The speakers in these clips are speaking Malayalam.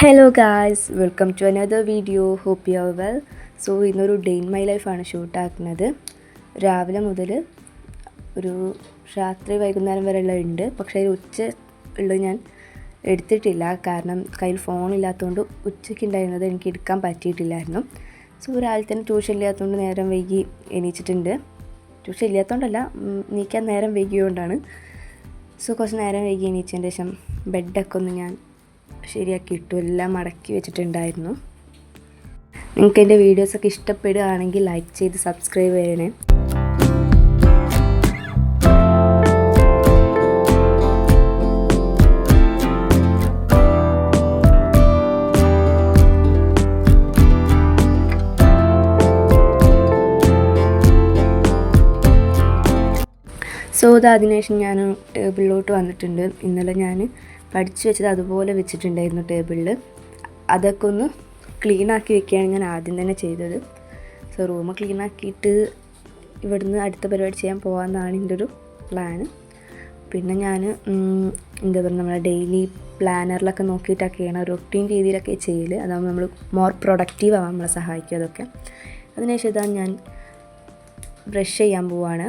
Hello guys, welcome to another video. Hope you are well. So ഇന്നൊരു ഡേ ഇൻ മൈ ലൈഫാണ് ഷൂട്ടാക്കുന്നത്. രാവിലെ മുതൽ ഒരു രാത്രി വൈകുന്നേരം വരെ ഉള്ള ഉണ്ട്. പക്ഷേ ഉച്ച ഉള്ളത് ഞാൻ എടുത്തിട്ടില്ല, കാരണം കയ്യിൽ ഫോണില്ലാത്തതുകൊണ്ട് ഉച്ചയ്ക്ക് ഉണ്ടായിരുന്നത് എനിക്ക് എടുക്കാൻ പറ്റിയിട്ടില്ലായിരുന്നു. സോ രാവിലെ തന്നെ ട്യൂഷൻ ഇല്ലാത്തതുകൊണ്ട് നേരം വൈകി എണീച്ചിട്ടുണ്ട്. ട്യൂഷൻ ഇല്ലാത്തതുകൊണ്ടല്ല, എണീക്കാൻ നേരം വൈകിയോണ്ടാണ്. സോ കുറച്ച് നേരം വൈകി എണീച്ചതിന് ശേഷം ബെഡൊക്കെ ഒന്ന് ഞാൻ ശരിയാക്കി ഇട്ടു, എല്ലാം മടക്കി വെച്ചിട്ടുണ്ടായിരുന്നു. നിങ്ങൾക്ക് എൻ്റെ വീഡിയോസൊക്കെ ഇഷ്ടപ്പെടുകയാണെങ്കിൽ ലൈക്ക് ചെയ്ത് സബ്സ്ക്രൈബ് ചെയ്യണേ. സോ അതിനുശേഷം ഞാൻ ടേബിളിലോട്ട് വന്നിട്ടുണ്ട്. ഇന്നലെ ഞാൻ പഠിച്ചു വെച്ചത് അതുപോലെ വെച്ചിട്ടുണ്ടായിരുന്നു ടേബിളിൽ. അതൊക്കെ ഒന്ന് ക്ലീനാക്കി വെക്കുകയാണ് ഞാൻ ആദ്യം തന്നെ ചെയ്തത്. സോ റൂം ക്ലീനാക്കിയിട്ട് ഇവിടുന്ന് അടുത്ത പരിപാടി ചെയ്യാൻ പോകാമെന്നാണ് എൻ്റെ ഒരു പ്ലാന്. പിന്നെ ഞാൻ എന്താ പറയുക, നമ്മളെ ഡെയിലി പ്ലാനറിലൊക്കെ നോക്കിയിട്ടൊക്കെയാണ് റൊട്ടീൻ രീതിയിലൊക്കെ ചെയ്യൽ. അതാകുമ്പോൾ നമ്മൾ മോർ പ്രൊഡക്റ്റീവ് ആവാൻ നമ്മളെ സഹായിക്കും അതൊക്കെ. അതിനുശേഷം ഇതാ ഞാൻ ബ്രഷ് ചെയ്യാൻ പോവാണ്.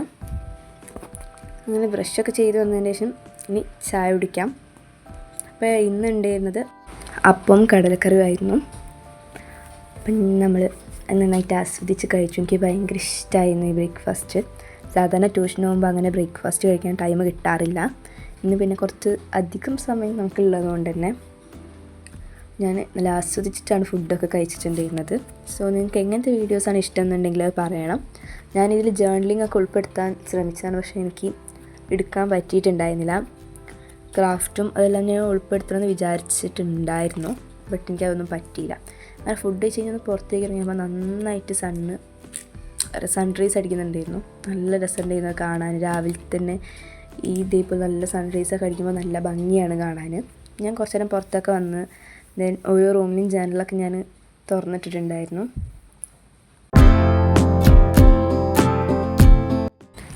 അങ്ങനെ ബ്രഷൊക്കെ ചെയ്ത് വന്നതിന് ശേഷം ഇനി ചായ കുടിക്കാം. അപ്പോൾ ഇന്നുണ്ടായിരുന്നത് അപ്പം കടലക്കറിയായിരുന്നു. അപ്പം നമ്മൾ നന്നായിട്ട് ആസ്വദിച്ച് കഴിച്ചു. എനിക്ക് ഭയങ്കര ഇഷ്ടമായിരുന്നു ഈ ബ്രേക്ക്ഫാസ്റ്റ്. സാധാരണ ട്യൂഷന് പോകുമ്പോൾ അങ്ങനെ ബ്രേക്ക്ഫാസ്റ്റ് കഴിക്കാൻ ടൈം കിട്ടാറില്ല. ഇന്ന് പിന്നെ കുറച്ച് അധികം സമയം നമുക്കുള്ളത് കൊണ്ട് തന്നെ ഞാൻ നല്ല ആസ്വദിച്ചിട്ടാണ് ഫുഡൊക്കെ കഴിച്ചിട്ടുണ്ടായിരുന്നത്. സോ നിങ്ങൾക്ക് എങ്ങനത്തെ വീഡിയോസാണ് ഇഷ്ടം എന്നുണ്ടെങ്കിൽ അത് പറയണം. ഞാനിതിൽ ജേർണലിംഗ് ഒക്കെ ഉൾപ്പെടുത്താൻ ശ്രമിച്ചതാണ്, പക്ഷേ എനിക്ക് എടുക്കാൻ പറ്റിയിട്ടുണ്ടായിരുന്നില്ല. ക്രാഫ്റ്റും അതെല്ലാം ഞാൻ ഉൾപ്പെടുത്തണമെന്ന് വിചാരിച്ചിട്ടുണ്ടായിരുന്നു, ബട്ട് എനിക്കതൊന്നും പറ്റിയില്ല. അങ്ങനെ ഫുഡ് കഴിച്ച് കഴിഞ്ഞാൽ പുറത്തേക്ക് ഇറങ്ങിയപ്പോൾ നന്നായിട്ട് സൺറൈസ് അടിക്കുന്നുണ്ടായിരുന്നു. നല്ല രസമുണ്ടായിരുന്നു കാണാൻ. രാവിലെ തന്നെ ഈ ഇതേപോലെ നല്ല സൺറൈസൊക്കെ അടിക്കുമ്പോൾ നല്ല ഭംഗിയാണ് കാണാൻ. ഞാൻ കുറച്ച് നേരം പുറത്തൊക്കെ വന്ന് ദെൻ ഓരോ റൂമിലും ജനലൊക്കെ ഞാൻ തുറന്നിട്ടിട്ടുണ്ടായിരുന്നു.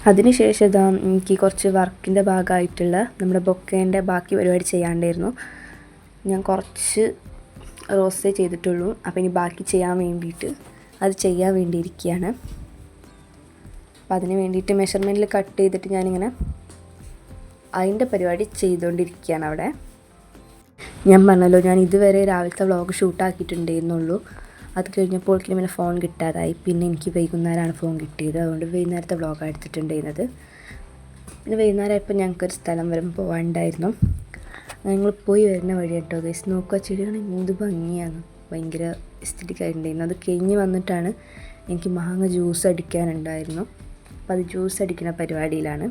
അതിനുശേഷം ഇതാ എനിക്ക് കുറച്ച് വർക്കിൻ്റെ ഭാഗമായിട്ടുള്ള നമ്മുടെ ബൊക്കേൻ്റെ ബാക്കി പരിപാടി ചെയ്യാണ്ടായിരുന്നു. ഞാൻ കുറച്ച് റോസ്റ്റേ ചെയ്തിട്ടുള്ളൂ. അപ്പോൾ ഇനി ബാക്കി ചെയ്യാൻ വേണ്ടിയിട്ട് അത് ചെയ്യാൻ വേണ്ടിയിരിക്കുകയാണ്. അപ്പോൾ അതിന് വേണ്ടിയിട്ട് മെഷർമെൻറ്റിൽ കട്ട് ചെയ്തിട്ട് ഞാനിങ്ങനെ അതിൻ്റെ പരിപാടി ചെയ്തുകൊണ്ടിരിക്കുകയാണ് അവിടെ. ഞാൻ പറഞ്ഞല്ലോ, ഞാൻ ഇതുവരെ രാവിലത്തെ വ്ളോഗ് ഷൂട്ടാക്കിയിട്ടുണ്ടായിരുന്നുള്ളൂ. അത് കഴിഞ്ഞപ്പോൾ പിന്നെ ഫോൺ കിട്ടാതായി. പിന്നെ എനിക്ക് വൈകുന്നേരമാണ് ഫോൺ കിട്ടിയത്. അതുകൊണ്ട് വൈകുന്നേരത്തെ വ്ളോഗാണ് എടുത്തിട്ടുണ്ടായിരുന്നത്. പിന്നെ വൈകുന്നേരമായപ്പോൾ ഞങ്ങൾക്കൊരു സ്ഥലം വരെ പോകാനുണ്ടായിരുന്നു. ഞങ്ങൾ പോയി വരുന്ന വഴി കേട്ടോ ഗൈസ്, നോക്കുക ചെടിയാണ് എന്ത് ഭംഗിയാണ്, ഭയങ്കര എസ്തറ്റിക് ആയിട്ടുണ്ടായിരുന്നു. അത് കഴിഞ്ഞ് വന്നിട്ടാണ് എനിക്ക് മാങ്ങ ജ്യൂസ് അടിക്കാനുണ്ടായിരുന്നു. അപ്പോൾ അത് ജ്യൂസ് അടിക്കുന്ന പരിപാടിയിലാണ്.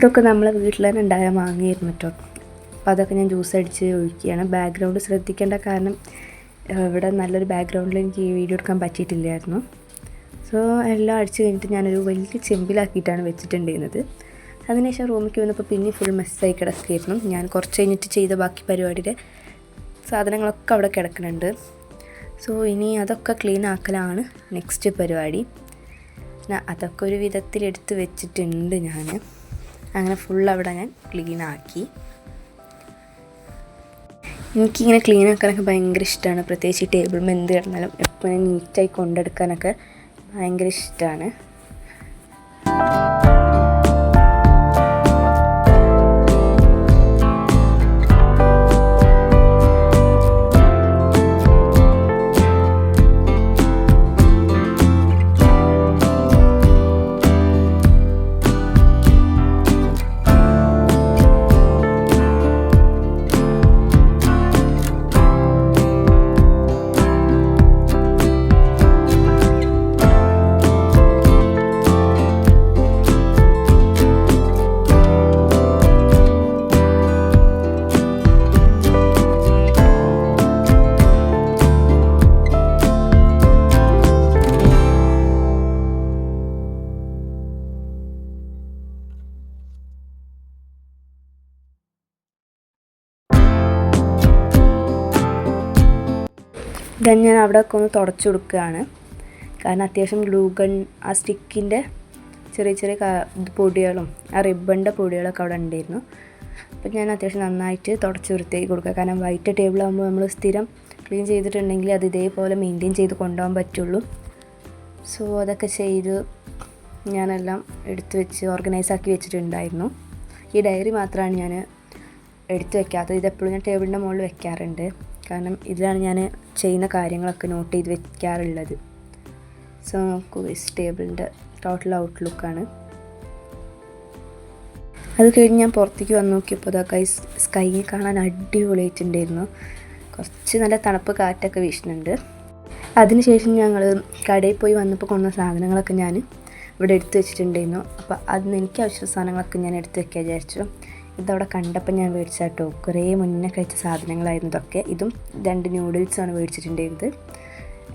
ഇതൊക്കെ നമ്മളെ വീട്ടിൽ തന്നെ ഉണ്ടായ മാങ്ങയായിരുന്നു കേട്ടോ. അപ്പോൾ അതൊക്കെ ഞാൻ ജ്യൂസ് അടിച്ച് ഒഴിക്കുകയാണ്. ബാക്ക്ഗ്രൗണ്ട് ശ്രദ്ധിക്കേണ്ട, കാരണം ഇവിടെ നല്ലൊരു ബാക്ക്ഗ്രൗണ്ടിൽ എനിക്ക് ഈ വീഡിയോ എടുക്കാൻ പറ്റിയിട്ടില്ലായിരുന്നു. സോ എല്ലാം അടിച്ച് കഴിഞ്ഞിട്ട് ഞാനൊരു വലിയ ചെമ്പിലാക്കിയിട്ടാണ് വെച്ചിട്ടുണ്ടായിരുന്നത്. അതിനുശേഷം റൂമിലേക്ക് വന്നപ്പോൾ പിന്നെ ഫുൾ മെസ്സായി കിടക്കുകയായിരുന്നു. ഞാൻ കുറച്ച് കഴിഞ്ഞിട്ട് ചെയ്ത ബാക്കി പരിപാടിയുടെ സാധനങ്ങളൊക്കെ അവിടെ കിടക്കുന്നുണ്ട്. സോ ഇനി അതൊക്കെ ക്ലീൻ ആക്കലാണ് നെക്സ്റ്റ് പരിപാടി. അതൊക്കെ ഒരു വിധത്തിൽ എടുത്ത് വെച്ചിട്ടുണ്ട് ഞാൻ. അങ്ങനെ ഫുൾ അവിടെ ഞാൻ ക്ലീൻ ആക്കി. എനിക്കിങ്ങനെ ക്ലീൻ ആക്കാനൊക്കെ ഭയങ്കര ഇഷ്ടമാണ്. പ്രത്യേകിച്ച് ഈ ടേബിളിൽ എന്ത് കിടന്നാലും എപ്പോഴും നീറ്റായി കൊണ്ടെടുക്കാനൊക്കെ ഭയങ്കര ഇഷ്ടമാണ്. ദെൻ ഞാൻ അവിടെ ഒക്കെ ഒന്ന് തുടച്ചു കൊടുക്കുകയാണ്. കാരണം അത്യാവശ്യം ഗ്ലൂ ഗൺ, ആ സ്റ്റിക്കിൻ്റെ ചെറിയ ചെറിയ പൊടികളും ആ റിബണിൻ്റെ പൊടികളൊക്കെ അവിടെ ഉണ്ടായിരുന്നു. അപ്പം ഞാൻ അത്യാവശ്യം നന്നായിട്ട് തുടച്ച് വൃത്തിയാക്കി കൊടുക്കുക. കാരണം വൈറ്റ് ടേബിളാകുമ്പോൾ നമ്മൾ സ്ഥിരം ക്ലീൻ ചെയ്തിട്ടുണ്ടെങ്കിൽ അത് ഇതേപോലെ മെയിൻറ്റെയിൻ ചെയ്ത് കൊണ്ടുപോകാൻ പറ്റുള്ളൂ. സോ അതൊക്കെ ചെയ്ത് ഞാനെല്ലാം എടുത്ത് വെച്ച് ഓർഗനൈസ് ആക്കി വെച്ചിട്ടുണ്ടായിരുന്നു. ഈ ഡയറി മാത്രമാണ് ഞാൻ എടുത്ത് വെക്കാത്തത്. ഇതെപ്പോഴും ഞാൻ ടേബിളിൻ്റെ മുകളിൽ വെക്കാറുണ്ട്. കാരണം ഇതിലാണ് ഞാൻ ചെയ്യുന്ന കാര്യങ്ങളൊക്കെ നോട്ട് ചെയ്ത് വെക്കാറുള്ളത്. സോ നോക്കൂ, ടേബിളിൻ്റെ ടോട്ടൽ ഔട്ട്ലുക്കാണ്. അത് കഴിഞ്ഞ് ഞാൻ പുറത്തേക്ക് വന്ന് നോക്കിയപ്പോൾ അതൊക്കെ സ്കൈ കാണാൻ അടിപൊളിയായിട്ടുണ്ടായിരുന്നു. കുറച്ച് നല്ല തണുപ്പ് കാറ്റൊക്കെ വീശുന്നുണ്ട്. അതിനുശേഷം ഞങ്ങൾ കടയിൽ പോയി വന്നപ്പോൾ കൊണ്ടുവന്ന സാധനങ്ങളൊക്കെ ഞാൻ ഇവിടെ എടുത്ത് വെച്ചിട്ടുണ്ടായിരുന്നു. അപ്പോൾ അതിന് എനിക്ക് ആവശ്യമുള്ള സാധനങ്ങളൊക്കെ ഞാൻ എടുത്ത് വെക്കാൻ വിചാരിച്ചു. ഇതവിടെ കണ്ടപ്പോൾ ഞാൻ മേടിച്ചാട്ടോ. കുറേ മുന്നേ കഴിച്ച സാധനങ്ങളായിരുന്നു ഇതൊക്കെ. ഇതും 2 നൂഡിൽസാണ് മേടിച്ചിട്ടുണ്ടായിരുന്നത്.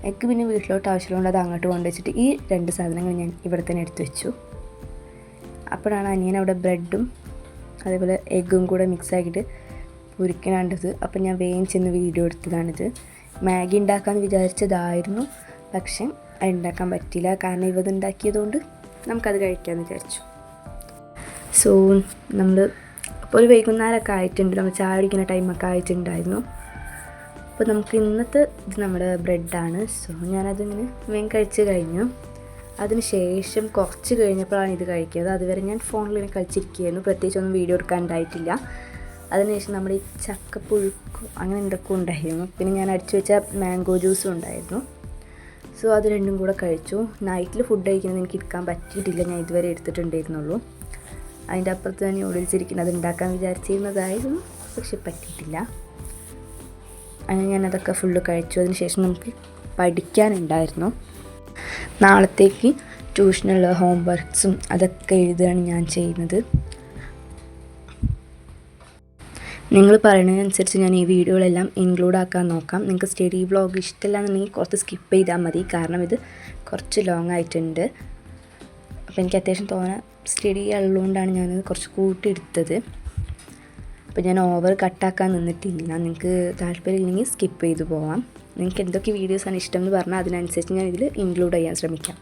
എഗ്ഗ് പിന്നെ വീട്ടിലോട്ട് ആവശ്യമുള്ളത് അത് അങ്ങോട്ട് കൊണ്ടുവച്ചിട്ട് ഈ 2 സാധനങ്ങൾ ഞാൻ ഇവിടെ തന്നെ എടുത്ത് വെച്ചു. അപ്പോഴാണ് അനിയൻ അവിടെ ബ്രെഡും അതേപോലെ എഗ്ഗും കൂടെ മിക്സ് ആക്കിയിട്ട് പൊരിക്കണേണ്ടത്. അപ്പം ഞാൻ വേഗം ചെന്ന് വീഡിയോ എടുത്തതാണിത്. മാഗി ഉണ്ടാക്കാമെന്ന് വിചാരിച്ചതായിരുന്നു, പക്ഷേ അത് ഉണ്ടാക്കാൻ പറ്റില്ല. കാരണം ഇവത് ഉണ്ടാക്കിയതുകൊണ്ട് നമുക്കത് കഴിക്കാമെന്ന് വിചാരിച്ചു. സോ നമ്മൾ അപ്പോൾ ഒരു വൈകുന്നേരമൊക്കെ ആയിട്ടുണ്ട്. നമ്മൾ ചായ കുടിക്കുന്ന ടൈമൊക്കെ ആയിട്ടുണ്ടായിരുന്നു. അപ്പോൾ നമുക്ക് ഇന്നത്തെ ഇത് നമ്മുടെ ബ്രെഡാണ്. സോ ഞാനതിങ്ങനെ വേഗം കഴിച്ച് കഴിഞ്ഞു. അതിന് ശേഷം കുറച്ച് കഴിഞ്ഞപ്പോഴാണ് ഇത് കഴിക്കുന്നത്. അതുവരെ ഞാൻ ഫോണിൽ കളിച്ചിരിക്കുകയായിരുന്നു. പ്രത്യേകിച്ചൊന്നും വീഡിയോ എടുക്കാൻ ഉണ്ടായിട്ടില്ല. അതിനുശേഷം നമ്മുടെ ഈ ചക്കപ്പുഴുക്കും അങ്ങനെ എന്തൊക്കെ ഉണ്ടായിരുന്നു. പിന്നെ ഞാൻ അടിച്ചു വെച്ച മാംഗോ ജ്യൂസും ഉണ്ടായിരുന്നു. സോ അത് രണ്ടും കൂടെ കഴിച്ചു. നൈറ്റിൽ ഫുഡ് കഴിക്കുന്നത് എനിക്ക് എടുക്കാൻ പറ്റിയിട്ടില്ല. ഞാൻ ഇതുവരെ എടുത്തിട്ടുണ്ടായിരുന്നുള്ളൂ. അതിൻ്റെ അപ്പുറത്ത് തന്നെ നൂഡിൽസ് ഇരിക്കുന്നത്, അത് ഉണ്ടാക്കാൻ വിചാരിച്ചിരുന്നതായിരുന്നു, പക്ഷെ പറ്റിയിട്ടില്ല. അങ്ങനെ ഞാനതൊക്കെ ഫുള്ള് കഴിച്ചു. അതിന് ശേഷം നമുക്ക് പഠിക്കാനുണ്ടായിരുന്നു. നാളത്തേക്ക് ട്യൂഷനുള്ള ഹോം വർക്ക്സും അതൊക്കെ എഴുതുകയാണ് ഞാൻ ചെയ്യുന്നത്. നിങ്ങൾ പറയുന്നതിനനുസരിച്ച് ഞാൻ ഈ വീഡിയോകളെല്ലാം ഇൻക്ലൂഡ് ആക്കാൻ നോക്കാം. നിങ്ങൾക്ക് സ്റ്റഡി വ്ളോഗ് ഇഷ്ടമല്ല എന്നുണ്ടെങ്കിൽ കുറച്ച് സ്കിപ്പ് ചെയ്താൽ മതി. കാരണം ഇത് കുറച്ച് ലോങ് ആയിട്ടുണ്ട്. അപ്പോൾ എനിക്ക് അത്യാവശ്യം തോന്നാൻ സ്റ്റഡി ഉള്ളതുകൊണ്ടാണ് ഞാനത് കുറച്ച് കൂട്ടിയെടുത്തത്. അപ്പോൾ ഞാൻ ഓവർ കട്ടാക്കാൻ നിന്നിട്ടില്ല. നിങ്ങൾക്ക് താല്പര്യമില്ലെങ്കിൽ സ്കിപ്പ് ചെയ്ത് പോവാം. നിങ്ങൾക്ക് എന്തൊക്കെ വീഡിയോസാണ് ഇഷ്ടം എന്ന് പറഞ്ഞാൽ അതിനനുസരിച്ച് ഞാൻ ഇതിൽ ഇൻക്ലൂഡ് ചെയ്യാൻ ശ്രമിക്കാം.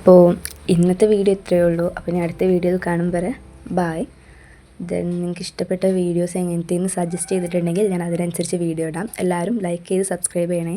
അപ്പോൾ ഇന്നത്തെ വീഡിയോ ഇത്രയേ ഉള്ളൂ. അപ്പോൾ ഞാൻ അടുത്ത വീഡിയോയിൽ കാണും വരെ ബൈ. ദെൻ നിങ്ങൾക്ക് ഇഷ്ടപ്പെട്ട വീഡിയോസ് എങ്ങനത്തെയെന്ന് സജസ്റ്റ് ചെയ്തിട്ടുണ്ടെങ്കിൽ ഞാൻ അതിനനുസരിച്ച് വീഡിയോ ഇടാം. എല്ലാവരും ലൈക്ക് ചെയ്ത് സബ്സ്ക്രൈബ് ചെയ്യണേ.